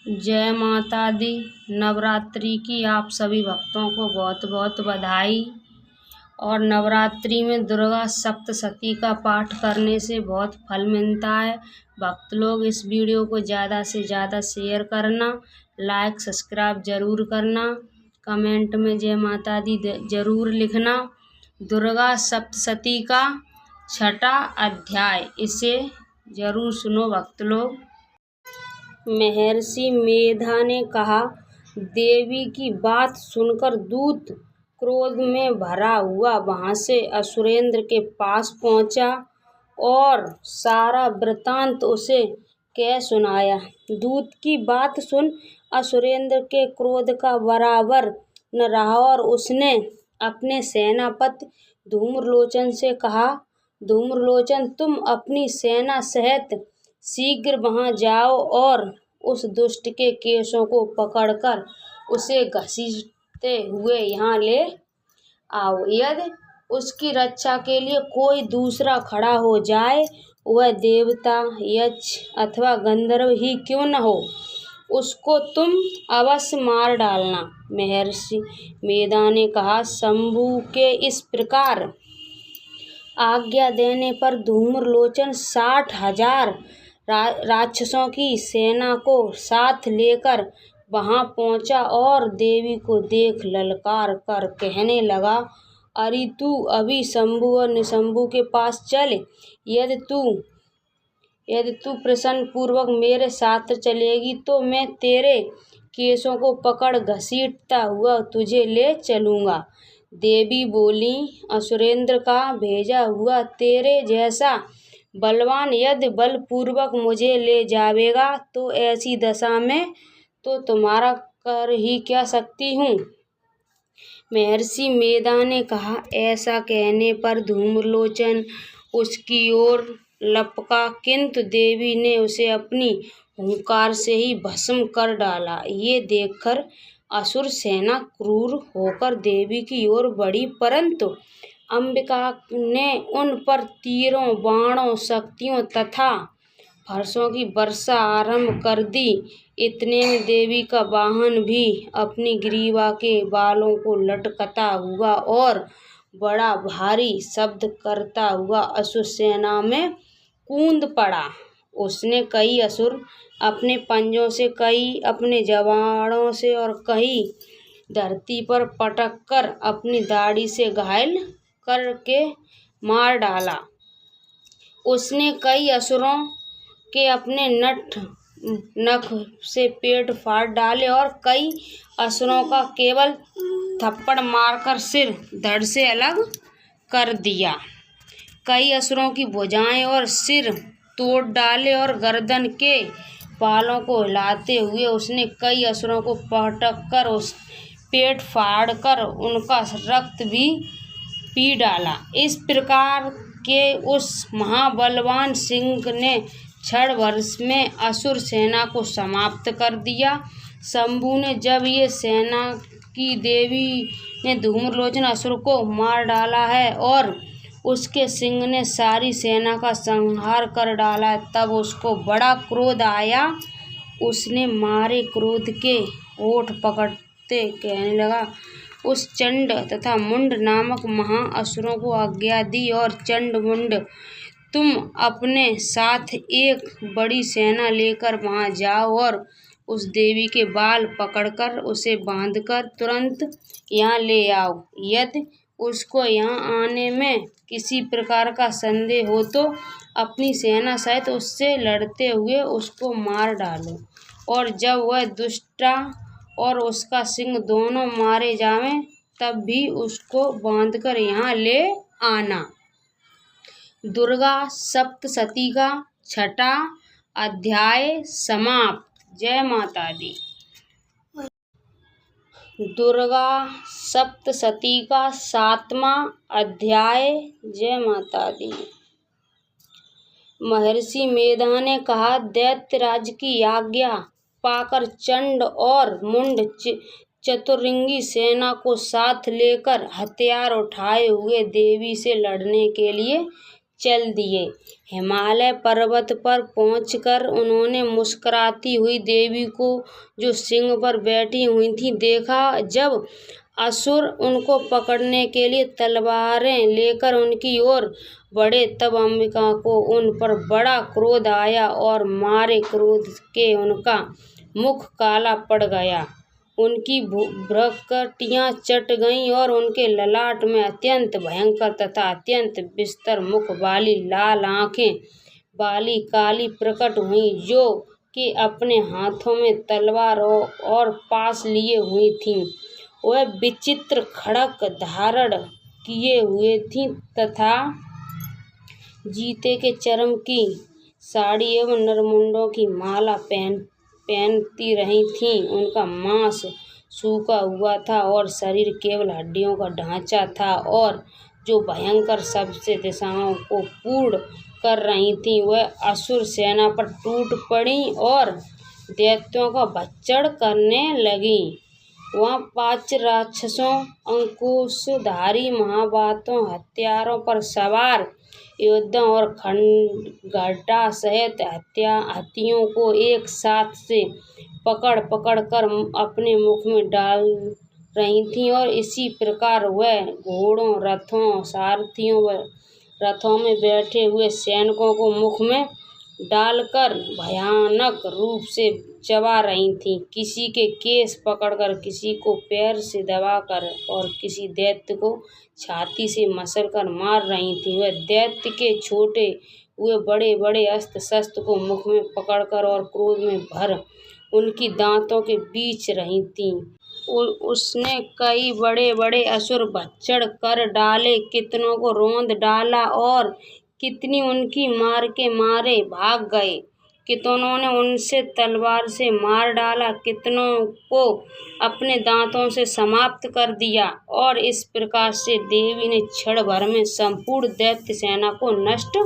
जय माता दी। नवरात्रि की आप सभी भक्तों को बहुत बहुत बधाई। और नवरात्रि में दुर्गा सप्तशती का पाठ करने से बहुत फल मिलता है। भक्त लोग इस वीडियो को ज़्यादा से ज़्यादा शेयर करना, लाइक सब्सक्राइब जरूर करना, कमेंट में जय माता दी जरूर लिखना। दुर्गा सप्तशती का 6ठा अध्याय, इसे जरूर सुनो भक्त लोग। महर्षि मेधा ने कहा, देवी की बात सुनकर दूत क्रोध में भरा हुआ वहां से असुरेंद्र के पास पहुंचा और सारा वृतांत उसे कह सुनाया। दूत की बात सुन असुरेंद्र के क्रोध का बराबर न रहा और उसने अपने सेनापति धूम्रलोचन से कहा, धूम्रलोचन, तुम अपनी सेना सहित शीघ्र वहां जाओ और उस दुष्ट के केशों को पकड़कर उसे घसीटते हुए यहाँ ले आओ। यदि उसकी रक्षा के लिए कोई दूसरा खड़ा हो जाए, वह देवता, यक्ष अथवा गंधर्व ही क्यों न हो, उसको तुम अवश्य मार डालना। महर्षि मेधा ने कहा, शंभु के इस प्रकार आज्ञा देने पर धूम्रलोचन 60,000 राक्षसों की सेना को साथ लेकर वहां पहुंचा और देवी को देख ललकार कर कहने लगा, अरे तू अभी शंभु और निशंभु के पास चल। यदि तू प्रसन्न पूर्वक मेरे साथ चलेगी तो मैं तेरे केशों को पकड़ घसीटता हुआ तुझे ले चलूंगा। देवी बोली, असुरेंद्र का भेजा हुआ तेरे जैसा बलवान यदि बलपूर्वक मुझे ले जावेगा तो ऐसी दशा में तो तुम्हारा कर ही क्या सकती हूँ। महर्षि मेधा ने कहा, ऐसा कहने पर धूम्रलोचन उसकी ओर लपका, किंतु देवी ने उसे अपनी हुंकार से ही भस्म कर डाला। ये देखकर असुर सेना क्रूर होकर देवी की ओर बढ़ी, परंतु अंबिका ने उन पर तीरों, बाणों, शक्तियों तथा फरसों की वर्षा आरंभ कर दी। इतने में देवी का वाहन भी अपनी ग्रीवा के बालों को लटकता हुआ और बड़ा भारी शब्द करता हुआ असुर सेना में कूद पड़ा। उसने कई असुर अपने पंजों से, कई अपने जबाड़ों से और कई धरती पर पटक कर अपनी दाढ़ी से घायल करके मार डाला। उसने कई असुरों के अपने नख से पेट फाड़ डाले और कई असुरों का केवल थप्पड़ मारकर सिर धड़ से अलग कर दिया। कई असुरों की भुजाएं और सिर तोड़ डाले और गर्दन के बालों को हिलाते हुए उसने कई असुरों को पटक कर उस पेट फाड़ कर उनका रक्त भी पी डाला। इस प्रकार के उस महाबलवान सिंह ने क्षण भर में असुर सेना को समाप्त कर दिया। शंभु ने जब ये सेना की देवी ने धूम्रलोचन असुर को मार डाला है और उसके सिंह ने सारी सेना का संहार कर डाला है, तब उसको बड़ा क्रोध आया। उसने मारे क्रोध के ओठ पकड़ते कहने लगा, उस चंड तथा मुंड नामक महाअसुरों को आज्ञा दी और चंड, मुंड, तुम अपने साथ एक बड़ी सेना लेकर वहां जाओ और उस देवी के बाल पकड़कर उसे बांधकर तुरंत यहाँ ले आओ। यदि उसको यहाँ आने में किसी प्रकार का संदेह हो तो अपनी सेना सहित उससे लड़ते हुए उसको मार डालो, और जब वह दुष्टा और उसका सिंह दोनों मारे जावें तब भी उसको बांधकर यहाँ ले आना। दुर्गा सप्तशती का 6ठा अध्याय समाप्त। जय माता दी। दुर्गा सप्तशती का 7वां अध्याय। जय माता दी। महर्षि मेधा ने कहा, दैत्यराज की आज्ञा पाकर चंड और मुंड चतुरंगी सेना को साथ लेकर हथियार उठाए हुए देवी से लड़ने के लिए चल दिए। हिमालय पर्वत पर पहुंचकर उन्होंने मुस्कुराती हुई देवी को, जो सिंह पर बैठी हुई थी, देखा। जब असुर उनको पकड़ने के लिए तलवारें लेकर उनकी ओर बढ़े, तब अंबिका को उन पर बड़ा क्रोध आया और मारे क्रोध के उनका मुख काला पड़ गया, उनकी भ्रुकुटियां चट गईं और उनके ललाट में अत्यंत भयंकर तथा अत्यंत विस्तर मुख वाली लाल आंखें वाली काली प्रकट हुईं, जो कि अपने हाथों में तलवार और पास लिए हुई थीं। वह विचित्र खड्ग धारण किए हुए थीं तथा जीते के चर्म की साड़ी एवं नरमुंडों की माला पहनती रही थीं। उनका मांस सूखा हुआ था और शरीर केवल हड्डियों का ढांचा था, और जो भयंकर सबसे दिशाओं को पूर्ण कर रही थीं, वह असुर सेना पर टूट पड़ी और दैत्यों का भक्षण करने लगीं। वहाँ 5 राक्षसों, अंकुशधारी महाबातों, हथियारों पर सवार योद्धाओं और खड्गा सहित हाथियों को एक साथ से पकड़ कर अपने मुख में डाल रही थीं, और इसी प्रकार वह घोड़ों, रथों, सारथियों व रथों में बैठे हुए सैनिकों को मुख में डालकर भयानक रूप से चबा रही थीं। किसी के केश पकड़कर, किसी को पैर से दबाकर और किसी दैत्य को छाती से मसलकर मार रही थीं। वह दैत्य के छोटे हुए बड़े बड़े अस्त्र शस्त्र को मुख में पकड़कर और क्रोध में भर उनकी दांतों के बीच रही थीं। उसने कई बड़े बड़े असुर भक्षण कर डाले, कितनों को रौंद डाला और कितनी उनकी मार के मारे भाग गए। कितनों ने उनसे तलवार से मार डाला, कितनों को अपने दांतों से समाप्त कर दिया, और इस प्रकार से देवी ने क्षण भर में संपूर्ण दैत्य सेना को नष्ट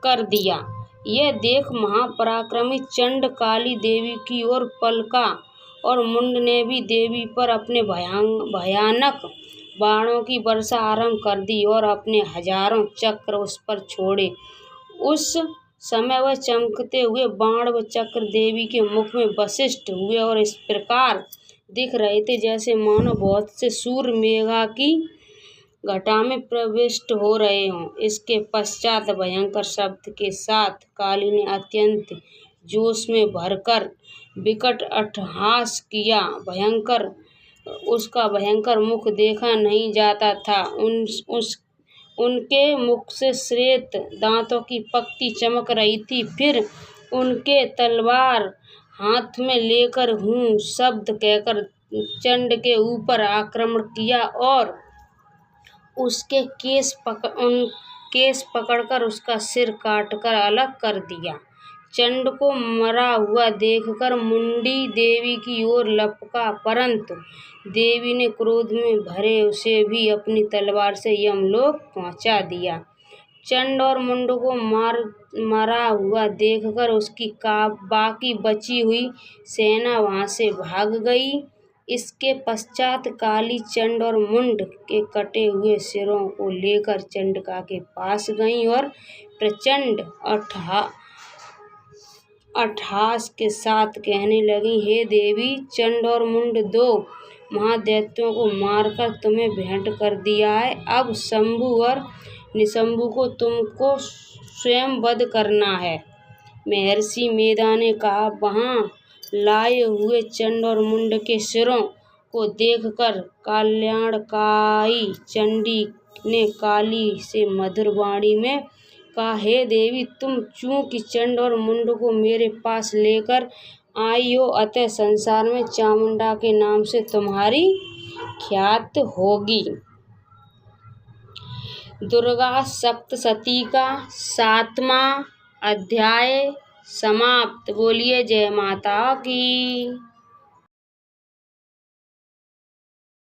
कर दिया। यह देख महापराक्रमी चंड काली देवी की ओर पलका, और मुंड ने भी देवी पर अपने भयानक बाणों की वर्षा आरंभ कर दी और अपने हजारों चक्र उस पर छोड़े। उस समय वह चमकते हुए बाण व चक्र देवी के मुख में वशिष्ठ हुए और इस प्रकार दिख रहे थे जैसे मानो बहुत से सूर्य मेघा की घटा में प्रविष्ट हो रहे हों। इसके पश्चात भयंकर शब्द के साथ काली ने अत्यंत जोश में भरकर विकट अट्टहास किया। उसका भयंकर मुख देखा नहीं जाता था। उनके मुख से श्वेत दांतों की पक्ति चमक रही थी। फिर उनके तलवार हाथ में लेकर हूँ शब्द कहकर चंड के ऊपर आक्रमण किया और उसके केस पकड़कर उसका सिर काटकर अलग कर दिया। चंड को मरा हुआ देखकर मुंडी देवी की ओर लपका, परंतु देवी ने क्रोध में भरे उसे भी अपनी तलवार से यमलोक पहुंचा दिया। चंड और मुंड को मरा हुआ देखकर उसकी बाकी बची हुई सेना वहां से भाग गई। इसके पश्चात काली चंड और मुंड के कटे हुए सिरों को लेकर चंडिका के पास गई और प्रचंड अट्टहास के साथ कहने लगी, हे देवी, चंड और मुंड 2 महादैत्यों को मारकर तुम्हें भेंट कर दिया है। अब शंभु और निशंभु को तुमको स्वयं वध करना है। महर्षि मेधा ने कहा। वहां लाए हुए चंड और मुंड के सिरों को देखकर कल्याणकायी चंडी ने काली से मधुर वाणी में कहा, हे देवी, तुम चूंकि चंड और मुंड को मेरे पास लेकर आई हो, अतः संसार में चामुंडा के नाम से तुम्हारी ख्याति होगी। दुर्गा सप्तशती का 7वां अध्याय समाप्त। बोलिए जय माता की।